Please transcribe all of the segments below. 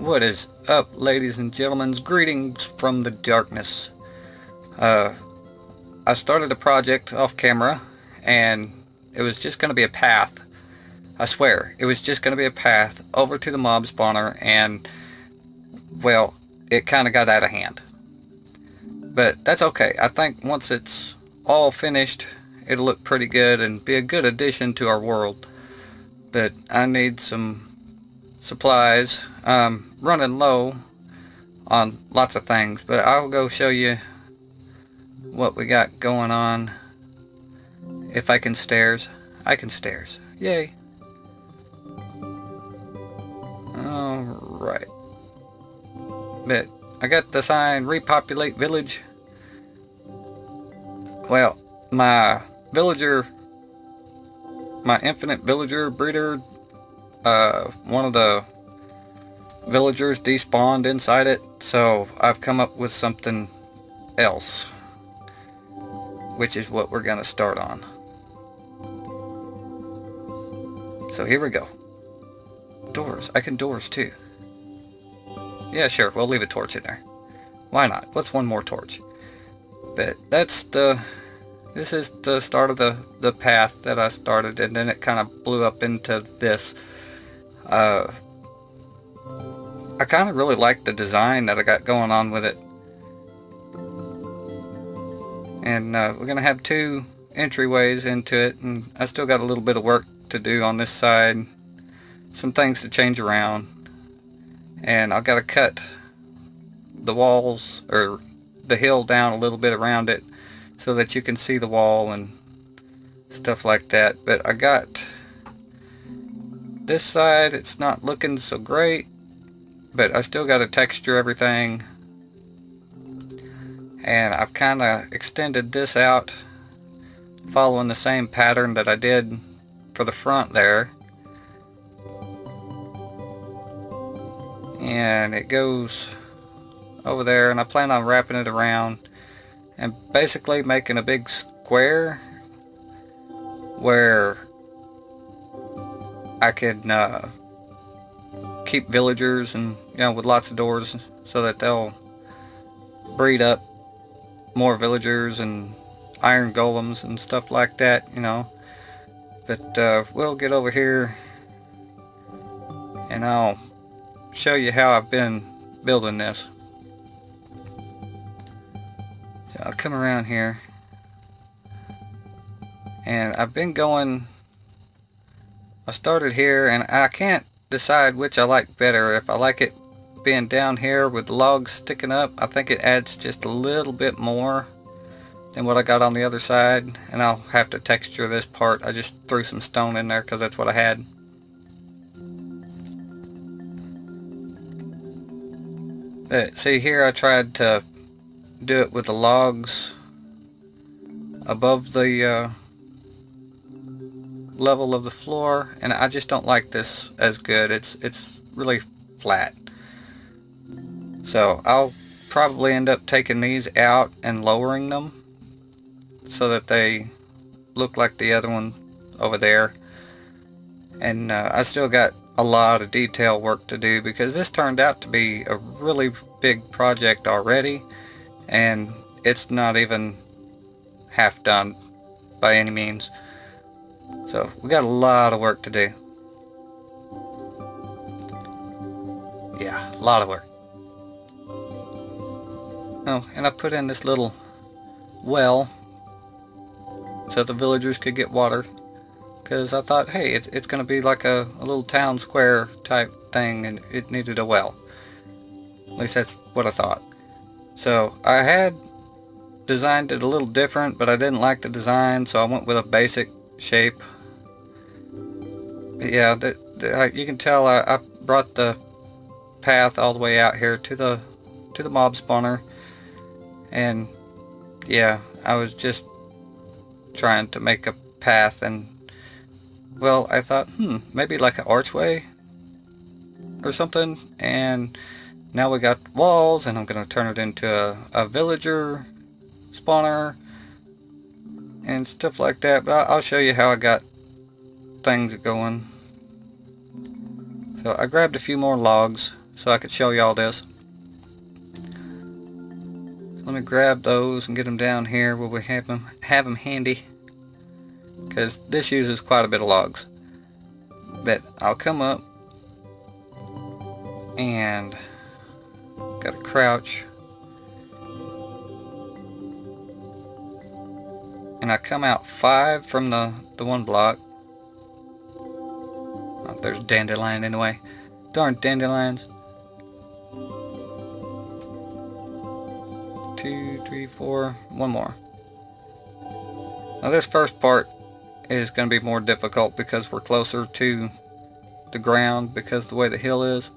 What is up, ladies and gentlemen? Greetings from the darkness. I started the project off camera, and it was just going to be a path. I swear, it was just going to be a path over to the mob spawner, and, well, it kind of got out of hand. But that's okay. I think once it's all finished, it'll look pretty good and be a good addition to our world. But I need some supplies. Running low on lots of things, but I'll go show you what we got going on. If I can stairs, I can stairs. Yay. Alright. But I got the sign repopulate village. Well, my infinite villager breeder, one of the villagers despawned inside it, so I've come up with something else, which is what we're gonna start on. So here we go. Doors. I can doors too. Yeah, sure, we'll leave a torch in there. Why not? What's one more torch? But this is the start of the path that I started, and then it kind of blew up into this. I kind of really like the design that I got going on with it. And we're going to have two entryways into it, and I still got a little bit of work to do on this side. Some things to change around. And I've got to cut the walls, or the hill down a little bit around it, so that you can see the wall and stuff like that. But I got this side, it's not looking so great, but I still got to texture everything, and I've kind of extended this out following the same pattern that I did for the front there, and it goes over there, and I plan on wrapping it around and basically making a big square where I could keep villagers, and with lots of doors, so that they'll breed up more villagers and iron golems and stuff like that, But we'll get over here and I'll show you how I've been building this. So I'll come around here, and I've been going, I started here, and I can't decide which I like better. If I like it being down here with logs sticking up, I think it adds just a little bit more than what I got on the other side, and I'll have to texture this part. I just threw some stone in there because that's what I had. But see here, I tried to do it with the logs above the level of the floor, and I just don't like this as good. It's really flat. So I'll probably end up taking these out and lowering them so that they look like the other one over there. And I still got a lot of detail work to do, because this turned out to be a really big project already, and it's not even half done by any means. So we got a lot of work to do. Yeah, a lot of work. Oh, and I put in this little well so the villagers could get water, because I thought, hey, it's going to be like a little town square type thing, and it needed a well. At least that's what I thought. So I had designed it a little different, but I didn't like the design, so I went with a basic shape. But yeah, you can tell I brought the path all the way out here to the mob spawner, and yeah, I was just trying to make a path, and well, I thought, maybe like an archway or something, and now we got walls, and I'm gonna turn it into a villager spawner and stuff like that. But I'll show you how I got things going. So I grabbed a few more logs so I could show y'all this. So let me grab those and get them down here where we have them handy, because this uses quite a bit of logs. But I'll come up and gotta crouch, and I come out 5 from the one block. Oh, there's a dandelion in the way. Darn dandelions. 2, 3, 4, one more. Now this first part is going to be more difficult because we're closer to the ground because of the way the hill is.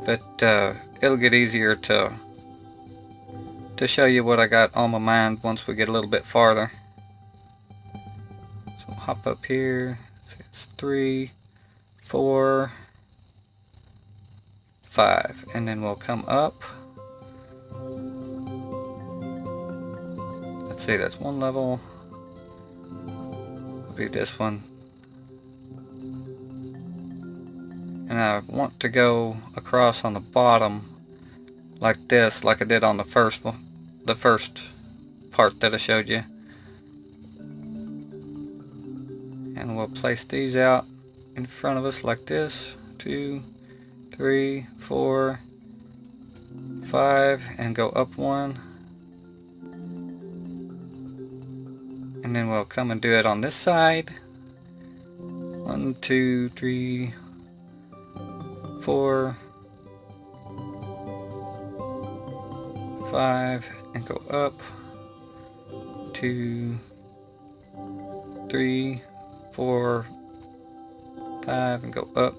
But it'll get easier to show you what I got on my mind once we get a little bit farther. So we'll hop up here. So it's 3, 4, 5, and then we'll come up. Let's see, that's one level. It'll be this one. And I want to go across on the bottom like this, like I did on the first one, the first part that I showed you. And we'll place these out in front of us like this. 2, 3, 4, 5, and go up 1. And then we'll come and do it on this side. 1, 2, 3, 4, 5, and go up. 2, 3, 4, 5, and go up.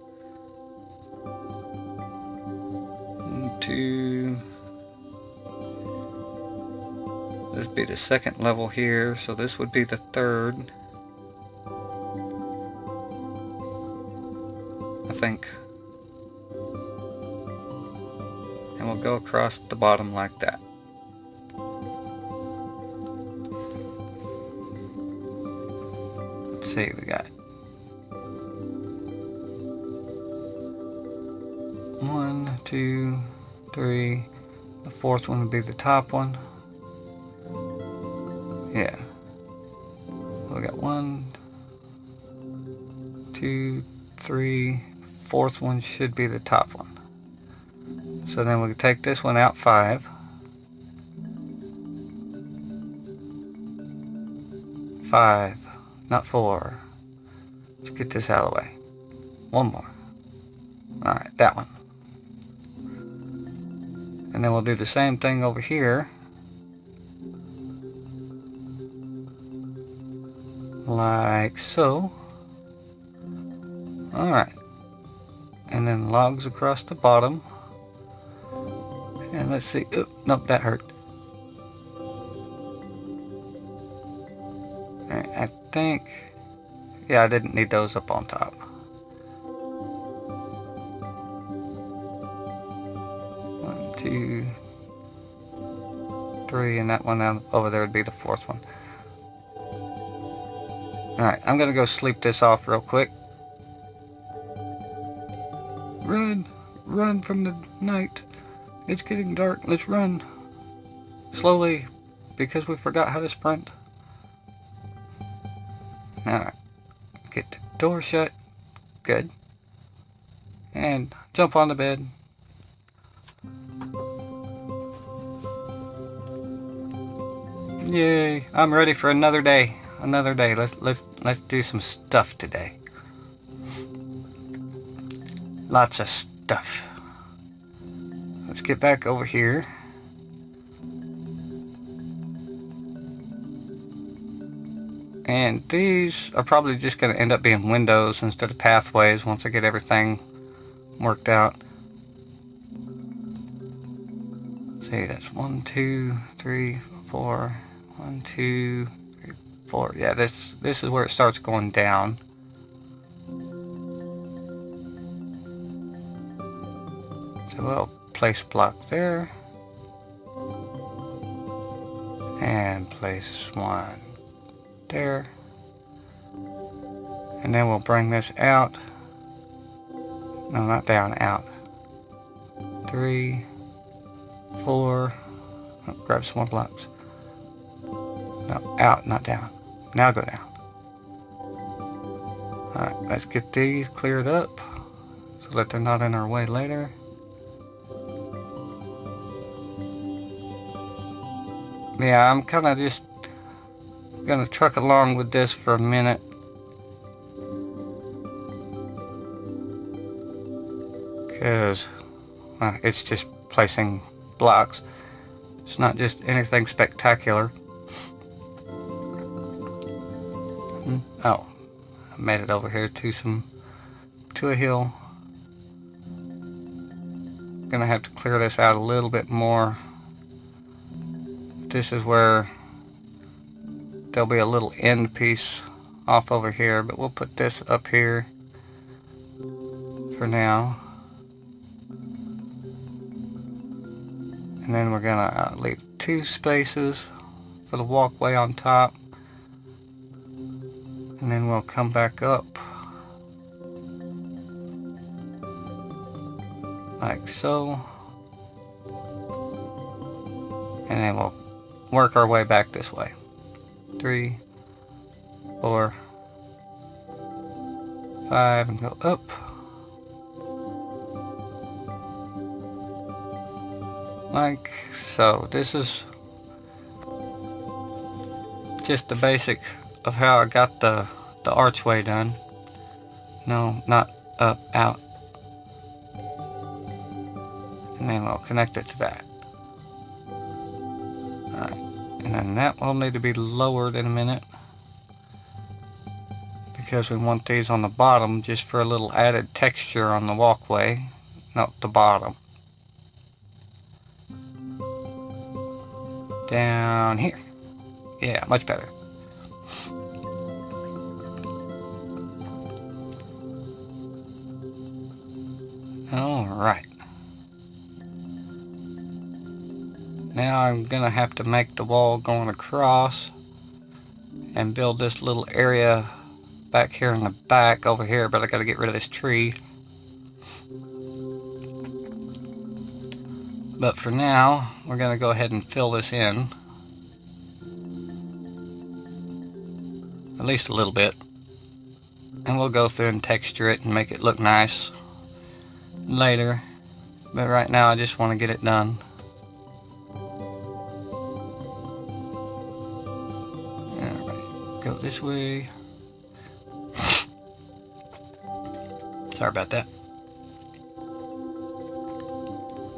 1, 2. This would be the second level here, so this would be the third, I think. And we'll go across the bottom like that. Let's see, we got 1, 2, 3. The fourth one would be the top one. Yeah. We got 1, 2, 3. Fourth one should be the top one. So then we can take this one out 5. 5, not 4. Let's get this out of the way. One more. Alright, that one. And then we'll do the same thing over here. Like so. Alright. And then logs across the bottom. And let's see. Oop, nope, that hurt. I think. Yeah, I didn't need those up on top. 1, 2, 3, and that one over there would be the fourth one. Alright, I'm gonna go sleep this off real quick. Run! Run from the night. It's getting dark. Let's run. Slowly, because we forgot how to sprint. Alright. Get the door shut. Good. And jump on the bed. Yay! I'm ready for another day. Another day. Let's do some stuff today. Lots of stuff. Let's get back over here. And these are probably just going to end up being windows instead of pathways once I get everything worked out. Let's see, that's 1, 2, 3, 4. 1, 2, 3, 4. Yeah, this is where it starts going down. So we'll place block there. And place one there. And then we'll bring this out. No, not down, out. 3, 4. Oh, grab some more blocks. No, out, not down. Now go down. Alright, let's get these cleared up so that they're not in our way later. Yeah, I'm kind of just gonna truck along with this for a minute. Because it's just placing blocks. It's not just anything spectacular. Oh, I made it over here to a hill. Gonna have to clear this out a little bit more. This is where there'll be a little end piece off over here, but we'll put this up here for now. And then we're gonna leave 2 spaces for the walkway on top. And then we'll come back up like so. And then we'll work our way back this way. 3, 4, 5, and go up. Like so. This is just the basic of how I got the archway done. No, not up, out. And then we'll connect it to that. Alright, and then that will need to be lowered in a minute, because we want these on the bottom just for a little added texture on the walkway, not the bottom. Down here. Yeah, much better. Alright. Now I'm gonna have to make the wall going across and build this little area back here in the back over here, but I gotta get rid of this tree. But for now, we're gonna go ahead and fill this in. At least a little bit. And we'll go through and texture it and make it look nice later. But right now I just want to get it done. Alright, go this way. Sorry about that.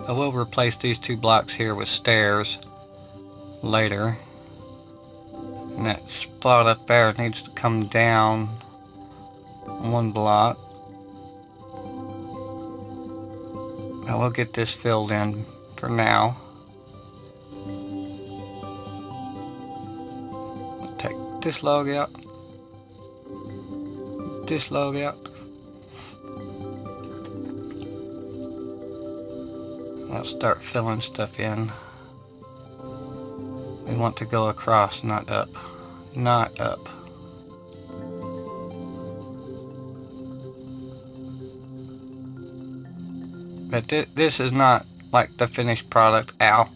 I will replace these 2 blocks here with stairs later. And that spot up there needs to come down 1 block. I will get this filled in for now. I'll take this log out. This log out. I'll start filling stuff in. We want to go across, not up. Not up. But this is not like the finished product. Ow.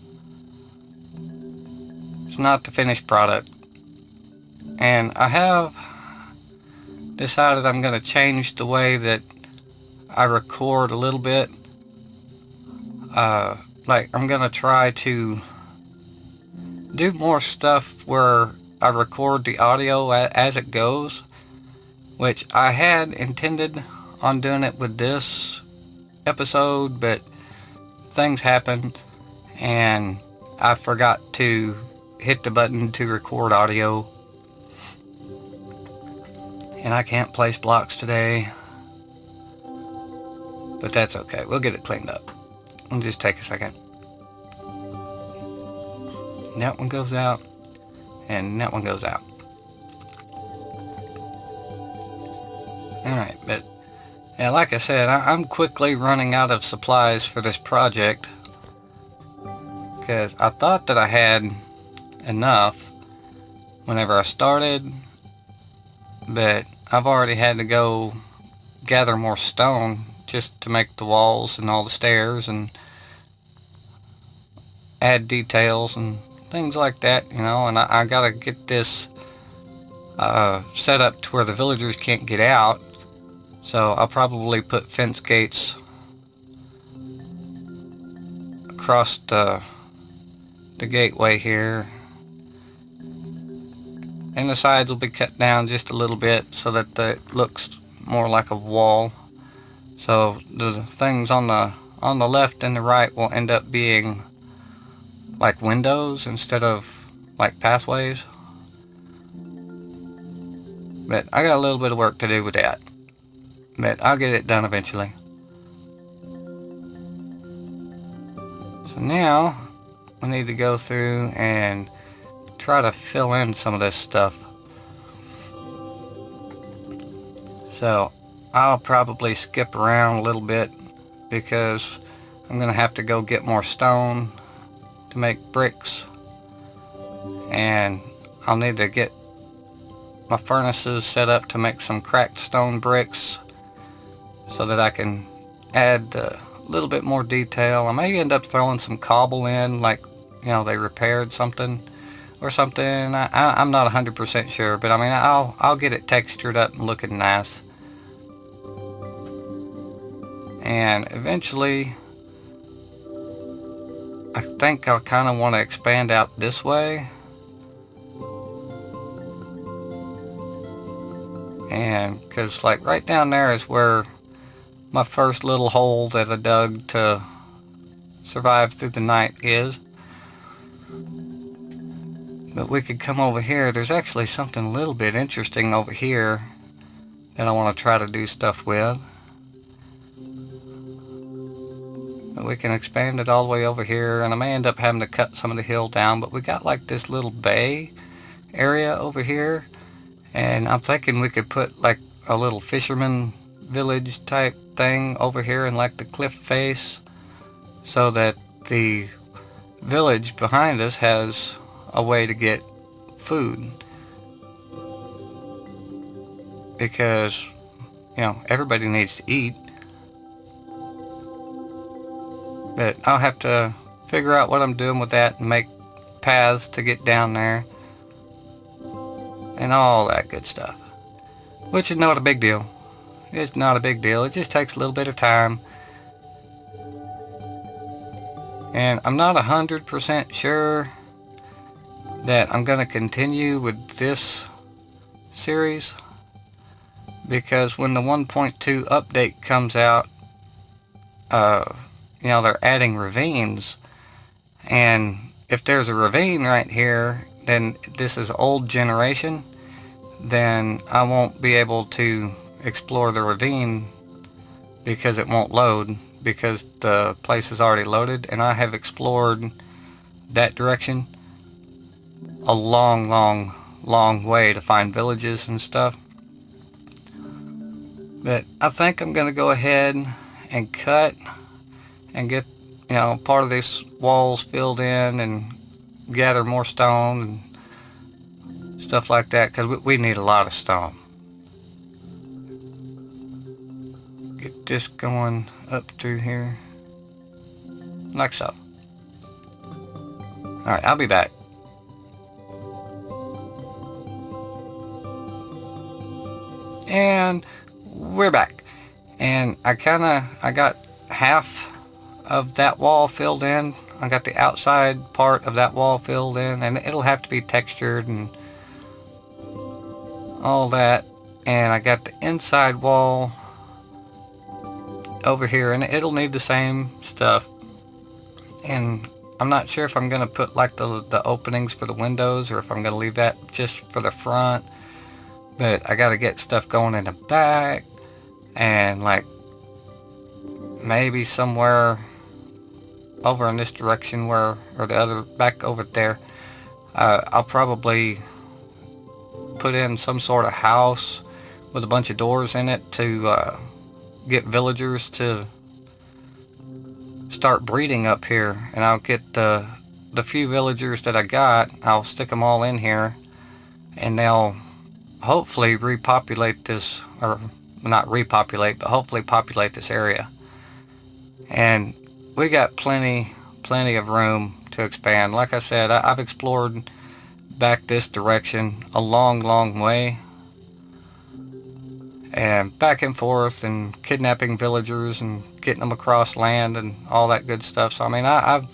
It's not the finished product. And I have decided I'm going to change the way that I record a little bit. Like I'm going to try to do more stuff where I record the audio as it goes, which I had intended on doing it with this episode, but things happened and I forgot to hit the button to record audio, and I can't place blocks today, but that's okay. We'll get it cleaned up. It'll just take a second. That one goes out and that one goes out. Alright, but yeah, like I said, I'm quickly running out of supplies for this project, because I thought that I had enough whenever I started, but I've already had to go gather more stone just to make the walls and all the stairs and add details and things like that, you know. And I gotta get this set up to where the villagers can't get out. So I'll probably put fence gates across the gateway here, and the sides will be cut down just a little bit so that it looks more like a wall. So the things on the left and the right will end up being like windows instead of like pathways. But I got a little bit of work to do with that, but I'll get it done eventually. So now we need to go through and try to fill in some of this stuff. So I'll probably skip around a little bit because I'm gonna have to go get more stone to make bricks, and I'll need to get my furnaces set up to make some cracked stone bricks so that I can add a little bit more detail. I may end up throwing some cobble in, like, you know, they repaired something or something. I'm not 100% sure, but I mean, I'll get it textured up and looking nice. And eventually, I think I'll kind of want to expand out this way. And because like right down there is where my first little hole that I dug to survive through the night is. But we could come over here. There's actually something a little bit interesting over here that I want to try to do stuff with. But we can expand it all the way over here, and I may end up having to cut some of the hill down, but we got like this little bay area over here, and I'm thinking we could put like a little fisherman village type thing over here in like the cliff face, so that the village behind us has a way to get food, because, you know, everybody needs to eat. But I'll have to figure out what I'm doing with that and make paths to get down there and all that good stuff, which is not a big deal. It's not a big deal. It just takes a little bit of time. And I'm not 100% sure that I'm going to continue with this series, because when the 1.2 update comes out, you know, they're adding ravines, and if there's a ravine right here, then this is old generation, then I won't be able to explore the ravine because it won't load, because the place is already loaded, and I have explored that direction a long way to find villages and stuff. But I think I'm gonna go ahead and cut and get, you know, part of these walls filled in and gather more stone and stuff like that, because we need a lot of stone. Get this going up through here like so. Alright, I'll be back. And we're back, and I got half of that wall filled in. I got the outside part of that wall filled in, and it'll have to be textured and all that. And I got the inside wall over here, and it'll need the same stuff. And I'm not sure if I'm gonna put like the openings for the windows, or if I'm gonna leave that just for the front. But I gotta get stuff going in the back, and like maybe somewhere over in this direction, where, or the other back over there, I'll probably put in some sort of house with a bunch of doors in it to get villagers to start breeding up here. And I'll get the few villagers that I got, I'll stick them all in here, and they'll hopefully repopulate this, or not repopulate, but hopefully populate this area. And we got plenty of room to expand. Like I said, I've explored back this direction a long way, and back and forth, and kidnapping villagers and getting them across land and all that good stuff. So I mean, I've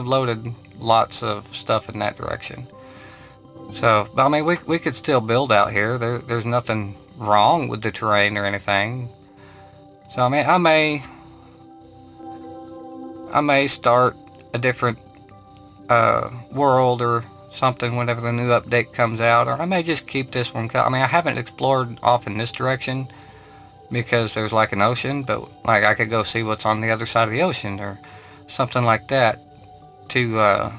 loaded lots of stuff in that direction. So, but I mean, we could still build out here. There's nothing wrong with the terrain or anything. So I mean, I may start a different world or something whenever the new update comes out, or I may just keep this one. I mean, I haven't explored off in this direction because there's like an ocean, but like I could go see what's on the other side of the ocean or something like that to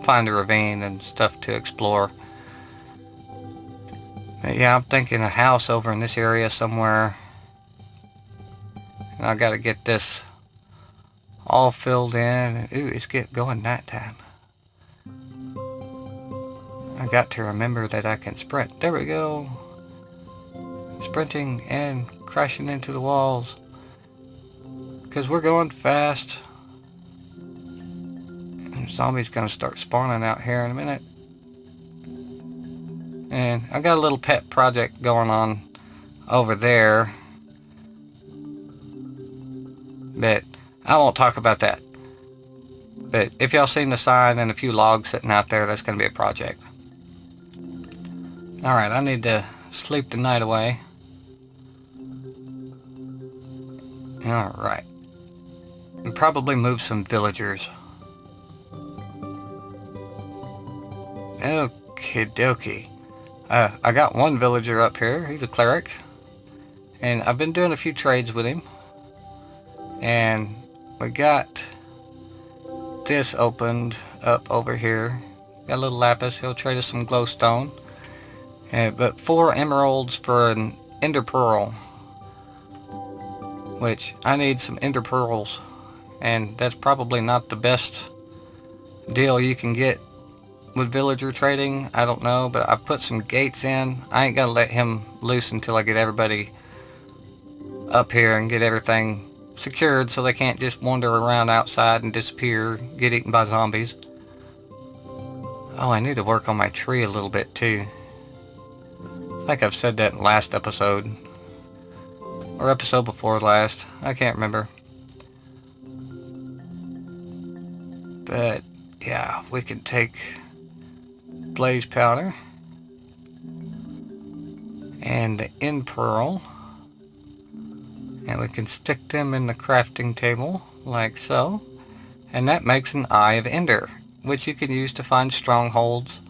find a ravine and stuff to explore. But yeah, I'm thinking a house over in this area somewhere. And I gotta get this all filled in. Ooh, it's going nighttime. I got to remember that I can sprint. There we go. Sprinting and crashing into the walls. Because we're going fast. And zombies gonna start spawning out here in a minute. And I got a little pet project going on over there. But I won't talk about that. But if y'all seen the sign and a few logs sitting out there, that's going to be a project. Alright, I need to sleep the night away. Alright. And probably move some villagers. Okie dokie. I got one villager up here. He's a cleric. And I've been doing a few trades with him. And we got this opened up over here. Got a little lapis. He'll trade us some glowstone. But 4 emeralds for an ender pearl. Which I need some ender pearls. And that's probably not the best deal you can get with villager trading. I don't know, but I put some gates in. I ain't gonna let him loose until I get everybody up here and get everything secured so they can't just wander around outside and disappear, get eaten by zombies. Oh, I need to work on my tree a little bit too. I think I've said that in last episode. Or episode before last. I can't remember. But yeah, we can take blaze powder and the end pearl, and we can stick them in the crafting table like so, and that makes an eye of ender, which you can use to find strongholds.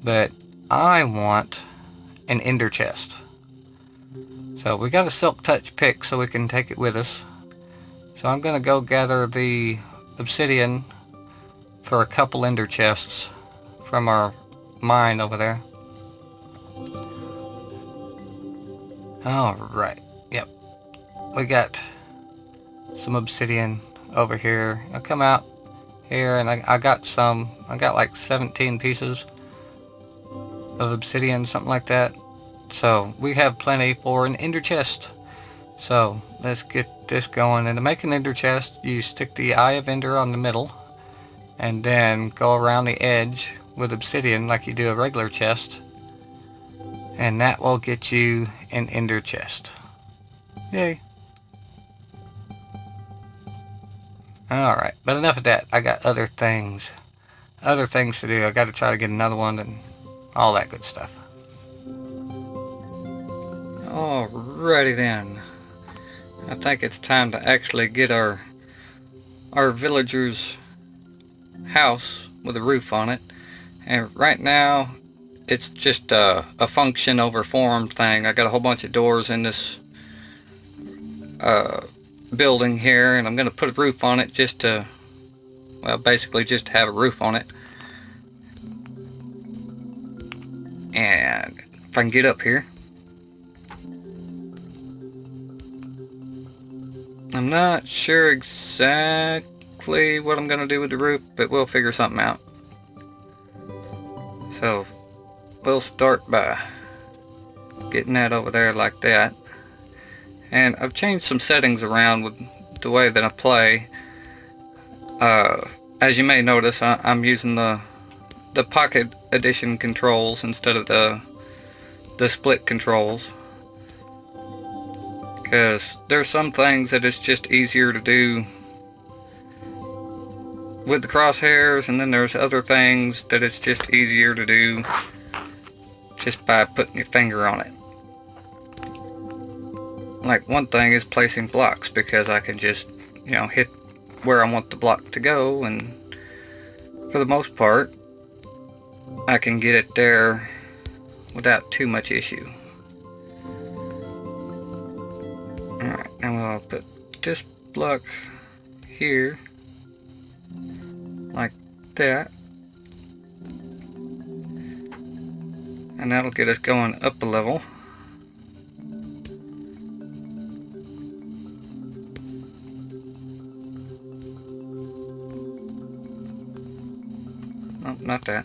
But I want an ender chest, so we got a silk touch pick so we can take it with us. So I'm gonna go gather the obsidian for a couple ender chests from our mine over there. Alright, yep. We got some obsidian over here. I'll come out here and I got like 17 pieces of obsidian, something like that. So we have plenty for an ender chest. So let's get this going. And to make an ender chest, you stick the eye of ender on the middle and then go around the edge with obsidian like you do a regular chest, and that will get you an ender chest. Yay. Alright, but enough of that. I got other things to do. I got to try to get another one and all that good stuff. Alrighty then. I think it's time to actually get our villager's house with a roof on it. And right now it's just a function over form thing. I got a whole bunch of doors in this building here, and I'm going to put a roof on it just to, well, basically just to have a roof on it. And if I can get up here, I'm not sure exactly what I'm going to do with the roof, but we'll figure something out. So we'll start by getting that over there like that. And I've changed some settings around with the way that I play. As you may notice, I'm using the Pocket Edition controls instead of the split controls, because there's some things that it's just easier to do with the crosshairs, and then there's other things that it's just easier to do just by putting your finger on it. Like, one thing is placing blocks, because I can just, you know, hit where I want the block to go, and for the most part I can get it there without too much issue. Alright, now I'll put this block here like that, and that'll get us going up a level. Oh, not that.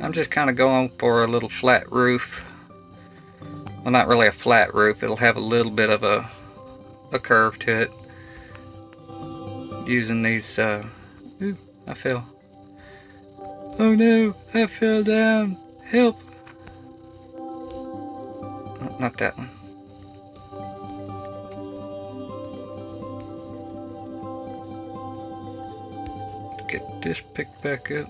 I'm just kind of going for a little flat roof. Well, not really a flat roof. It'll have a little bit of a curve to it. Using these, ooh, I fell. Oh no, I fell down. Help. Oh, not that one. Get this picked back up.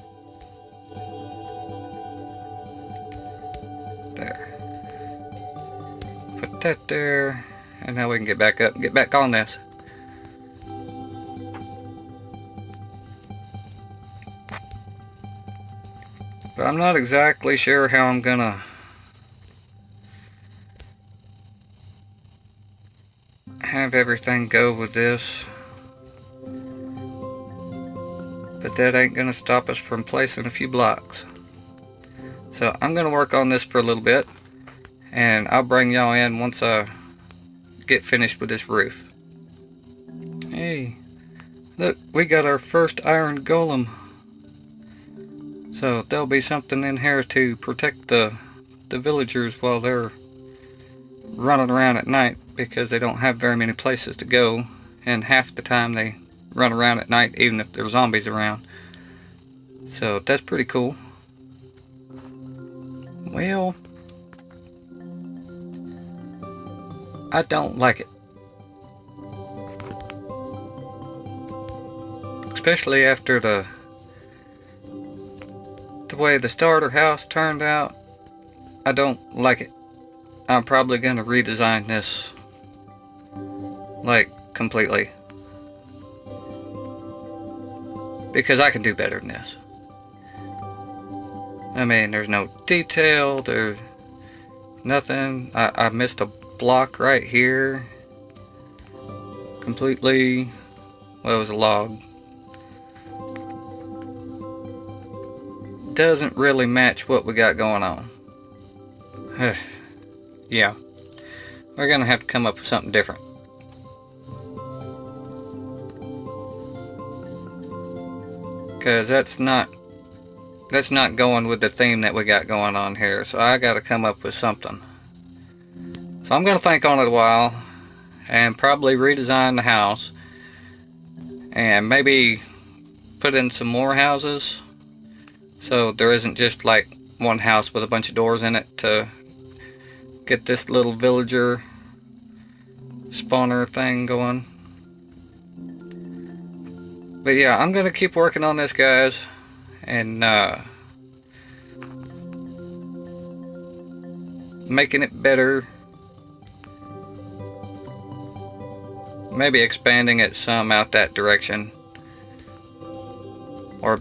There. Put that there, and now we can get back up and get back on this. But I'm not exactly sure how I'm gonna have everything go with this. But that ain't gonna stop us from placing a few blocks. So I'm gonna work on this for a little bit, and I'll bring y'all in once I get finished with this roof. Hey, look, we got our first iron golem. So there'll be something in here to protect the villagers while they're running around at night, because they don't have very many places to go, and half the time they run around at night even if there's zombies around. So that's pretty cool. Well, I don't like it. Especially after the way the starter house turned out. I don't like it. I'm probably gonna redesign this, like, completely, because I can do better than this. I mean, there's no detail, there's nothing. I missed a block right here completely. Well, it was a log. Doesn't really match what we got going on. Yeah, we're gonna have to come up with something different. Because that's not going with the theme that we got going on here. So I gotta come up with something. So I'm gonna think on it a while, and probably redesign the house, and maybe put in some more houses, so there isn't just like one house with a bunch of doors in it, to get this little villager spawner thing going. But yeah, I'm gonna keep working on this, guys, and making it better. Maybe expanding it some out that direction, or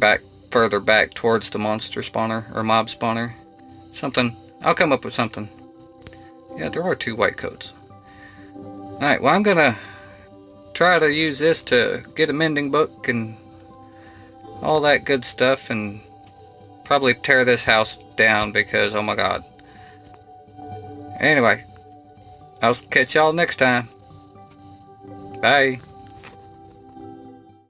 further back towards the monster spawner or mob spawner. Something. I'll come up with something. Yeah, there are 2 white coats. Alright, well, I'm gonna try to use this to get a mending book and all that good stuff, and probably tear this house down, because oh my god. Anyway, I'll catch y'all next time. Bye.